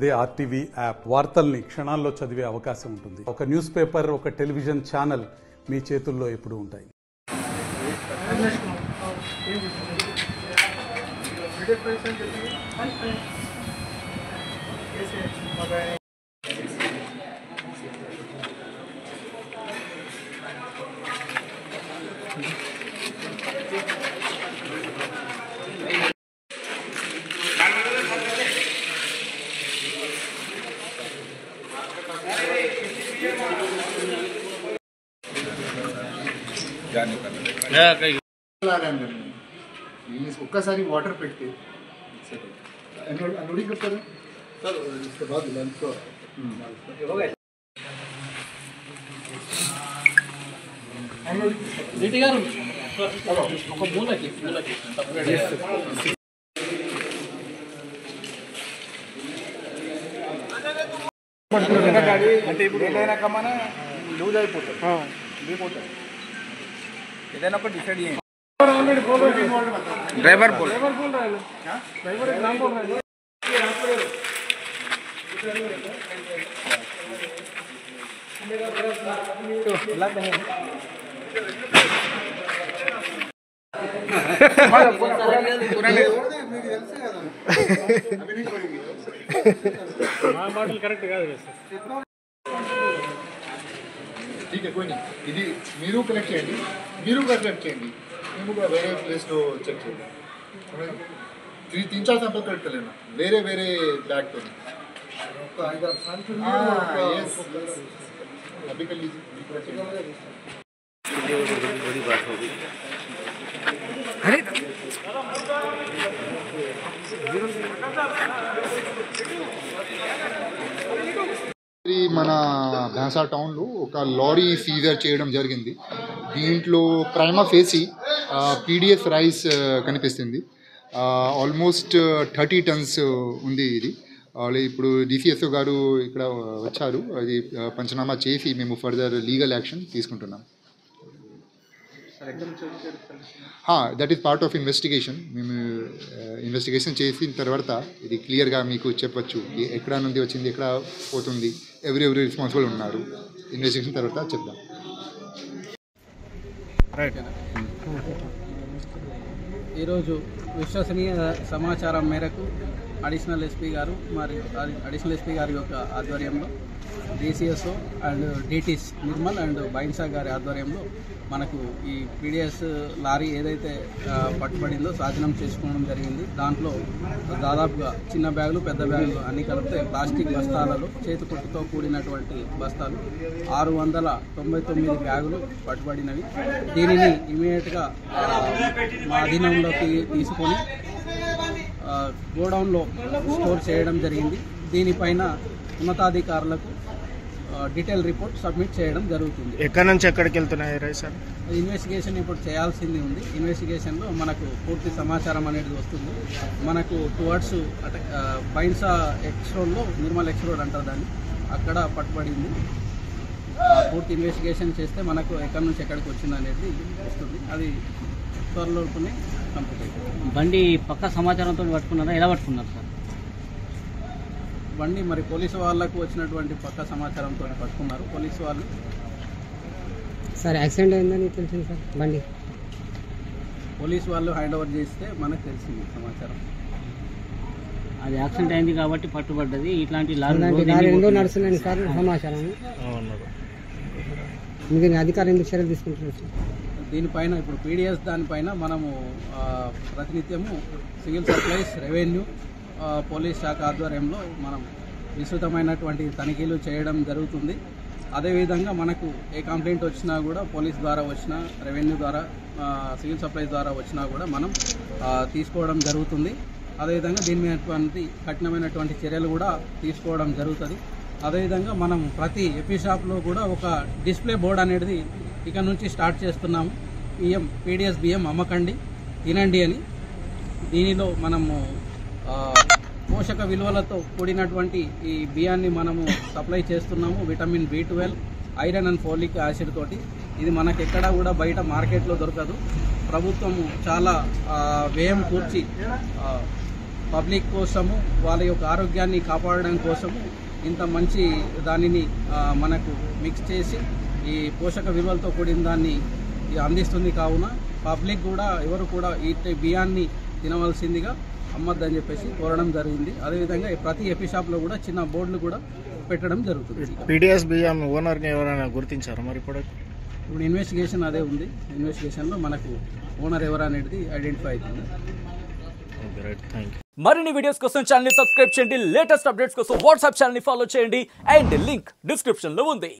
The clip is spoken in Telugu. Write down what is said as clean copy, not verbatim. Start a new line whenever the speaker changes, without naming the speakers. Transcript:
అదే ఆర్టీవీ యాప్ వార్తల్ని క్షణాల్లో చదివే అవకాశం ఉంటుంది. ఒక న్యూస్ పేపర్, ఒక టెలివిజన్ ఛానల్ మీ చేతుల్లో ఎప్పుడూ ఉంటాయి.
ఒక్కసారి వాటర్ పెట్టి लोडिंग करता है सर, इसके बाद लंच को
नीति गारू ఒక మూలకి సపరేట్
అంటే ఇప్పుడు ఏదైనా కమన లూజ్ అయిపోతుంది లీపోతుంది ఏదైనా ఒక డిసైడ్ చేయండి ड्राइवर बोल रहा है ड्राइवर एक नाम बोल रहा है
మాటలు కరెక్ట్ కాదు
ठीक है कोई नहीं ఇది మీరు కలెక్ట్ చేయండి మేము కూడా వేరే ప్లేస్లో చెక్ చేయాలి. 3-4 सैंपल कलेक्ट कर लेना वेरे बैग तो अभी कर लीजिए. बड़ी बात होगी. अरे మన భైంసా టౌన్లో ఒక లారీ సీజర్ చేయడం జరిగింది. దీంట్లో ప్రైమా ఫేసి పీడిఎస్ రైస్ కనిపిస్తుంది. ఆల్మోస్ట్ 30 టన్స్ ఉంది ఇది. ఇప్పుడు డిసిఎస్ఓ గారు ఇక్కడ వచ్చారు. అది పంచనామా చేసి మేము ఫర్దర్ లీగల్ యాక్షన్ తీసుకుంటున్నాం. That is part of investigation. మేము ఇన్వెస్టిగేషన్ చేసిన తర్వాత ఇది క్లియర్గా మీకు చెప్పచ్చు ఎక్కడ నుండి వచ్చింది, ఎక్కడ పోతుంది, ఎవరు రెస్పాన్సిబుల్ ఉన్నారు. ఇన్వెస్టిగేషన్ తర్వాత చెప్దాం.
ఈరోజు విశ్వసనీయ సమాచారం మేరకు అడిషనల్ ఎస్పీ గారు గారి యొక్క ఆధ్వర్యంలో DCSO and DTS Nirmal and Bhainsa గారి ఆధ్వర్యంలో మనకు ఈ పీడిఎస్ లారీ ఏదైతే పట్టుబడిందో స్వాధీనం చేసుకోవడం జరిగింది. దాంట్లో దాదాపుగా చిన్న బ్యాగులు, పెద్ద బ్యాగులు అన్ని కలిపితే ప్లాస్టిక్ బస్తాలలో చేతికొట్టుతో కూడినటువంటి బస్తాలు 699 బ్యాగులు పట్టుబడినవి. దీనిని ఇమీడియట్గా మా అధీనంలోకి తీసుకొని గోడౌన్లో స్టోర్ చేయడం జరిగింది. దీనిపైన ఉన్నతాధికారులకు డీటెయిల్ రిపోర్ట్ సబ్మిట్ చేయడం జరుగుతుంది.
ఎక్కడి నుంచి ఎక్కడికి వెళ్తున్నాయి సార్?
ఇన్వెస్టిగేషన్ ఇప్పుడు చేయాల్సింది ఉంది. ఇన్వెస్టిగేషన్లో మనకు పూర్తి సమాచారం అనేది వస్తుంది. మనకు టువర్డ్స్ బైన్సా ఎక్స్ రోడ్లో, నిర్మల్ ఎక్స్ రోడ్ అంటారు దాన్ని, అక్కడ పట్టుబడింది. పూర్తి ఇన్వెస్టిగేషన్ చేస్తే మనకు ఎక్కడి నుంచి ఎక్కడికి వచ్చింది అనేది వస్తుంది. అది త్వరలోనే కంప్లీట్ అవుతుంది.
బండి పక్క సమాచారంతో పట్టుకున్నారా? ఎలా పట్టుకున్నారు సార్?
బండి మరి పోలీసు వాళ్ళకు వచ్చినటువంటి పక్క సమాచారంతో పట్టుకున్నారు. పోలీసు వాళ్ళు
సార్ యాక్సిడెంట్ అయిందని తెలిసింది సార్. బండి
పోలీసు వాళ్ళు హ్యాండ్ ఓవర్ చేస్తే మనకు తెలిసింది సమాచారం.
అది యాక్సిడెంట్ అయింది కాబట్టి పట్టుబడ్డది. ఇట్లాంటి
లారీ నడుస్తున్నాయి సార్ సమాచారం. మీకు అధికారులు ఎందుకు చర్యలు తీసుకుంటున్నారు సార్?
దీనిపైన ఇప్పుడు పీడిఎస్ దానిపైన మనము ప్రతినిత్యము సివిల్ సప్లైస్, రెవెన్యూ, పోలీస్ శాఖ ఆధ్వర్యంలో మనం విస్తృతమైనటువంటి తనిఖీలు చేయడం జరుగుతుంది. అదేవిధంగా మనకు ఏ కంప్లైంట్ వచ్చినా కూడా పోలీస్ ద్వారా వచ్చినా, రెవెన్యూ ద్వారా, సివిల్ సప్లైస్ ద్వారా వచ్చినా కూడా మనం తీసుకోవడం జరుగుతుంది. అదేవిధంగా దీని మీద కఠినమైనటువంటి చర్యలు కూడా తీసుకోవడం జరుగుతుంది. అదేవిధంగా మనం ప్రతి ఎపీ షాప్లో కూడా ఒక డిస్ప్లే బోర్డు అనేది ఇక నుంచి స్టార్ట్ చేస్తున్నాము. పీడిఎస్ బియ్యం అమ్మకండి, తినండి అని. దీనిలో మనము పోషక విలువలతో కూడినటువంటి ఈ బియ్యాన్ని మనము సప్లై చేస్తున్నాము. Vitamin B12, iron and folic acid తోటి. ఇది మనకు ఎక్కడా కూడా బయట మార్కెట్లో దొరకదు. ప్రభుత్వము చాలా వ్యయం కూర్చి పబ్లిక్ కోసము వాళ్ళ యొక్క ఆరోగ్యాన్ని కాపాడడం కోసము ఇంత మంచి దానిని మనకు మిక్స్ చేసి ఈ పోషక విలువలతో కూడిన దాన్ని అందిస్తుంది. కావున పబ్లిక్ కూడా ఎవరు కూడా ఈ బియ్యాన్ని తినవలసిందిగా అమ్మద్దని చెప్పేసి కోరడం జరిగింది. అదేవిధంగా ప్రతి ఎపీ షాప్లో కూడా చిన్న బోర్డులు కూడా పెట్టడం జరుగుతుంది.
పీడిఎస్ బియ్యం ఓనర్ని ఎవరైనా గుర్తించారు మరి ఇప్పుడు
ఇన్వెస్టిగేషన్ అదే ఉంది. ఇన్వెస్టిగేషన్లో మనకు ఓనర్ ఎవరు అనేది ఐడెంటిఫై అవుతుంది.
మరిన్ని వీడియోస్ కోసం ఛానల్ ని సబ్స్క్రైబ్ చేయండి. లేటెస్ట్ అప్డేట్స్ కోసం వాట్సాప్ ఛానల్ ని ఫాలో చేయండి. అండ్ లింక్ డిస్క్రిప్షన్ లో ఉంది.